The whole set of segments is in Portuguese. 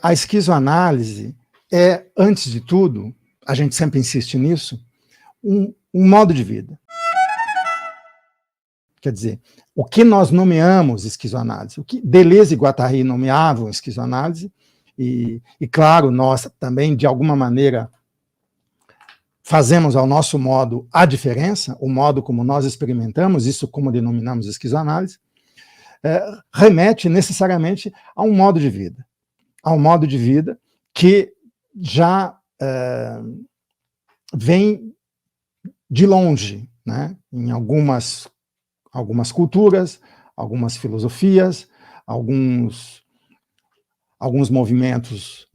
A esquizoanálise é, antes de tudo, a gente sempre insiste nisso, um modo de vida. Quer dizer, o que nós nomeamos esquizoanálise, o que Deleuze e Guattari nomeavam esquizoanálise, e claro, nós também, de alguma maneira, fazemos ao nosso modo a diferença, o modo como nós experimentamos, isso como denominamos esquizoanálise, remete necessariamente a um modo de vida. A um modo de vida que já vem de longe, né? Em algumas culturas, algumas filosofias, alguns movimentos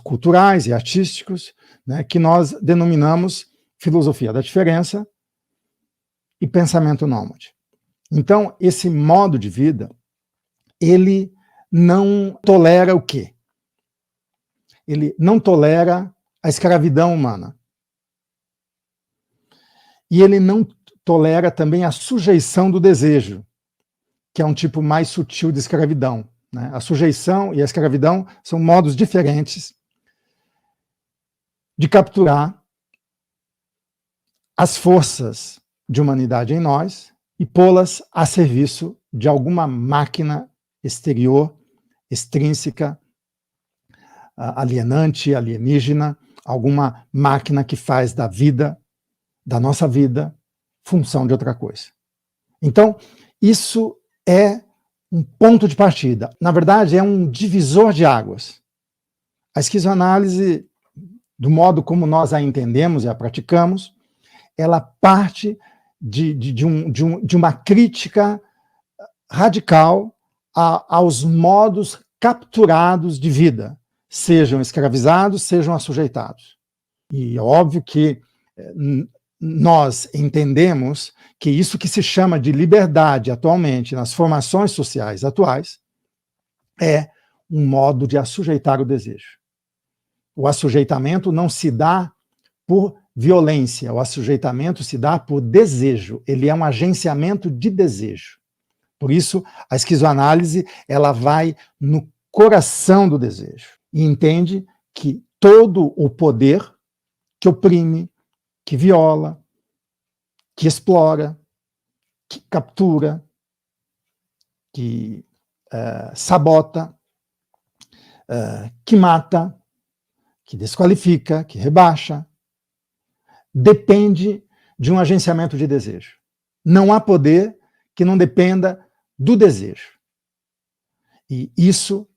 culturais e artísticos, né, que nós denominamos filosofia da diferença e pensamento nômade. Então, esse modo de vida, ele não tolera o quê? Ele não tolera a escravidão humana. E ele não tolera também a sujeição do desejo, que é um tipo mais sutil de escravidão, né? A sujeição e a escravidão são modos diferentes de capturar as forças de humanidade em nós e pô-las a serviço de alguma máquina exterior, extrínseca, alienante, alienígena, alguma máquina que faz da vida, da nossa vida, função de outra coisa. Então, isso é um ponto de partida. Na verdade, é um divisor de águas. A esquizoanálise, do modo como nós a entendemos e a praticamos, ela parte de uma crítica radical aos modos capturados de vida, sejam escravizados, sejam assujeitados. E é óbvio que nós entendemos que isso que se chama de liberdade atualmente, nas formações sociais atuais, é um modo de assujeitar o desejo. O assujeitamento não se dá por violência, o assujeitamento se dá por desejo, ele é um agenciamento de desejo. Por isso, a esquizoanálise, ela vai no coração do desejo e entende que todo o poder que oprime, que viola, que explora, que captura, que sabota, que mata, que desqualifica, que rebaixa, depende de um agenciamento de desejo. Não há poder que não dependa do desejo. E isso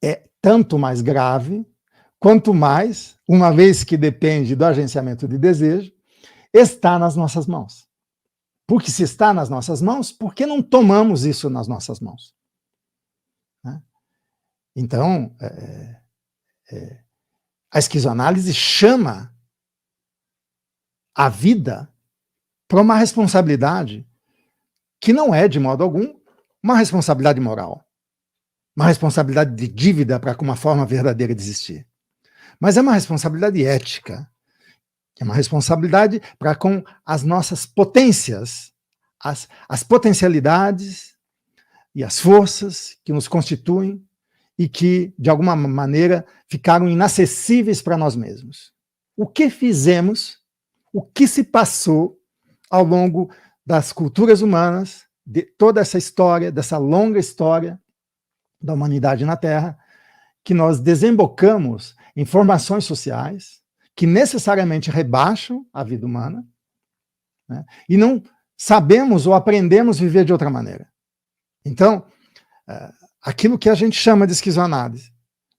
é tanto mais grave, quanto mais, uma vez que depende do agenciamento de desejo, está nas nossas mãos. Porque se está nas nossas mãos, por que não tomamos isso nas nossas mãos? Né? Então, a esquizoanálise chama a vida para uma responsabilidade que não é, de modo algum, uma responsabilidade moral, uma responsabilidade de dívida para com uma forma verdadeira de existir. Mas é uma responsabilidade ética, é uma responsabilidade para com as nossas potências, as potencialidades e as forças que nos constituem e que, de alguma maneira, ficaram inacessíveis para nós mesmos. O que fizemos, o que se passou ao longo das culturas humanas, de toda essa história, dessa longa história da humanidade na Terra, que nós desembocamos em formações sociais que necessariamente rebaixam a vida humana, né, e não sabemos ou aprendemos a viver de outra maneira. Então, aquilo que a gente chama de esquizoanálise,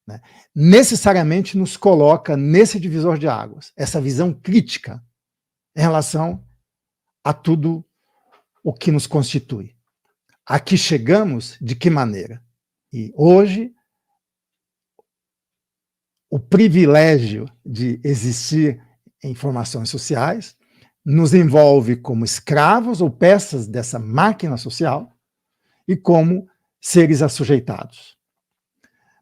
né, necessariamente nos coloca nesse divisor de águas, essa visão crítica em relação a tudo o que nos constitui. Aqui chegamos de que maneira? E hoje, o privilégio de existir em formações sociais nos envolve como escravos ou peças dessa máquina social e como seres assujeitados.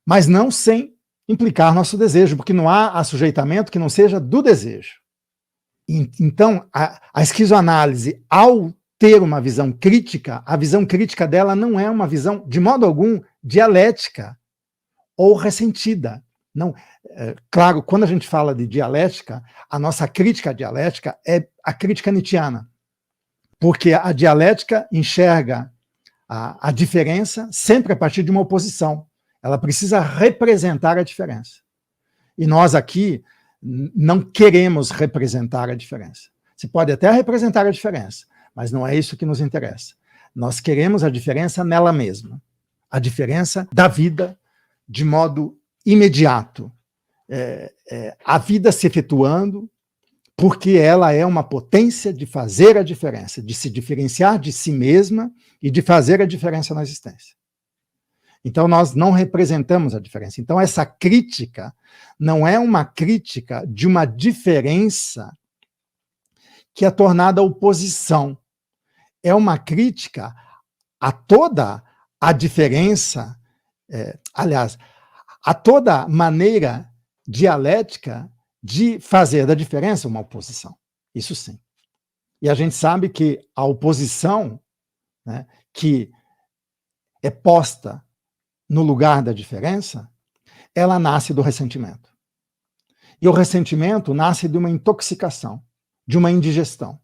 Mas não sem implicar nosso desejo, porque não há assujeitamento que não seja do desejo. Então, a esquizoanálise, ao ter uma visão crítica, a visão crítica dela não é uma visão, de modo algum, dialética ou ressentida. Não, claro, quando a gente fala de dialética, a nossa crítica à dialética é a crítica nietzschiana, porque a dialética enxerga a diferença sempre a partir de uma oposição. Ela precisa representar a diferença. E nós aqui não queremos representar a diferença. Você pode até representar a diferença, mas não é isso que nos interessa. Nós queremos a diferença nela mesma. A diferença da vida de modo imediato. A vida se efetuando porque ela é uma potência de fazer a diferença, de se diferenciar de si mesma e de fazer a diferença na existência. Então, nós não representamos a diferença. Então, essa crítica não é uma crítica de uma diferença que é tornada oposição. É uma crítica a toda a diferença, aliás, a toda maneira dialética de fazer da diferença uma oposição. Isso sim. E a gente sabe que a oposição, né, que é posta no lugar da diferença, ela nasce do ressentimento. E o ressentimento nasce de uma intoxicação, de uma indigestão.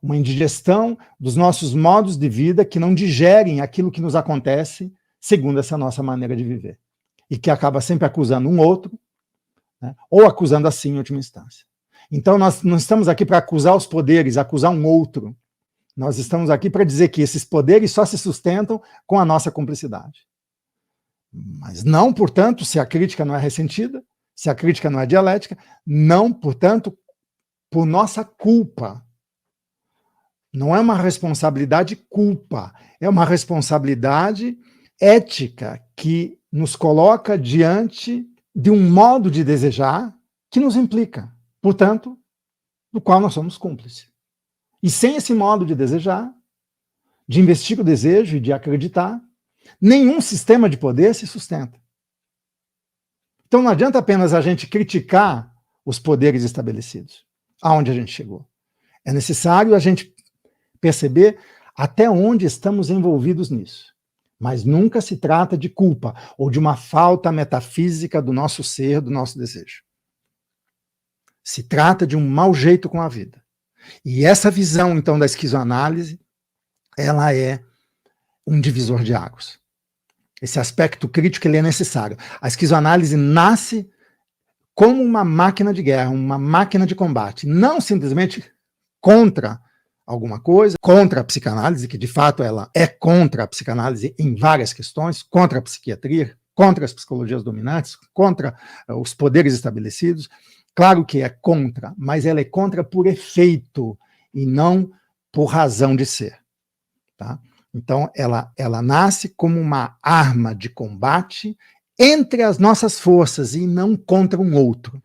Uma indigestão dos nossos modos de vida que não digerem aquilo que nos acontece segundo essa nossa maneira de viver. E que acaba sempre acusando um outro, né, ou acusando a si em última instância. Então nós não estamos aqui para acusar os poderes, acusar um outro. Nós estamos aqui para dizer que esses poderes só se sustentam com a nossa cumplicidade. Mas não, portanto, se a crítica não é ressentida, se a crítica não é dialética, não, portanto, por nossa culpa. Não é uma responsabilidade culpa, é uma responsabilidade ética que nos coloca diante de um modo de desejar que nos implica, portanto, do qual nós somos cúmplices. E sem esse modo de desejar, de investir o desejo e de acreditar, nenhum sistema de poder se sustenta. Então não adianta apenas a gente criticar os poderes estabelecidos, aonde a gente chegou. É necessário a gente perceber até onde estamos envolvidos nisso. Mas nunca se trata de culpa ou de uma falta metafísica do nosso ser, do nosso desejo. Se trata de um mau jeito com a vida. E essa visão, então, da esquizoanálise, ela é um divisor de águas. Esse aspecto crítico, ele é necessário. A esquizoanálise nasce como uma máquina de guerra, uma máquina de combate, não simplesmente contra alguma coisa, contra a psicanálise, que de fato ela é contra a psicanálise em várias questões, contra a psiquiatria, contra as psicologias dominantes, contra os poderes estabelecidos. Claro que é contra, mas ela é contra por efeito e não por razão de ser. Tá? Então, ela nasce como uma arma de combate entre as nossas forças e não contra um outro.